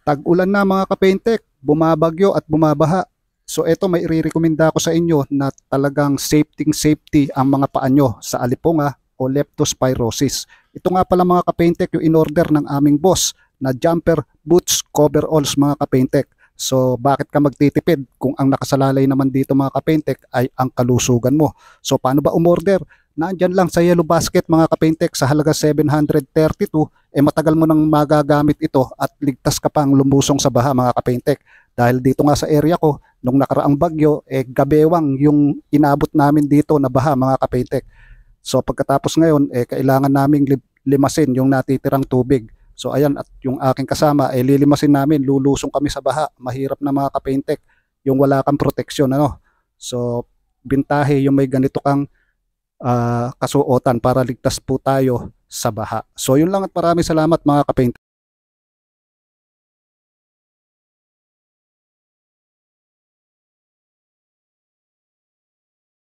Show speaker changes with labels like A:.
A: Tag-ulan na mga kapaintek, bumabagyo at bumabaha. So eto may irerekomenda ko sa inyo na talagang safety ang mga paa nyo sa alipunga o leptospirosis. Ito nga pala mga kapaintek yung in-order ng aming boss na jumper, boots, coveralls mga kapaintek. So bakit ka magtitipid kung ang nakasalalay naman dito mga kapaintek ay ang kalusugan mo. So paano ba umorder? Nandyan lang sa Yellow Basket mga kapaintek sa halaga 732, matagal mo nang magagamit ito at ligtas ka pang lumusong sa baha mga kapaintek. Dahil dito nga sa area ko, nung nakaraang bagyo, gabewang yung inabot namin dito na baha mga kapaintek. So pagkatapos ngayon, kailangan naming limasin yung natitirang tubig. So ayan, at yung aking kasama, lilimasin namin, lulusong kami sa baha. Mahirap na mga kapaintek, yung wala kang proteksyon. Ano? So bintahe yung may ganito kang kasuotan para ligtas po tayo sa baha. So yun lang at maraming salamat mga kapaintek.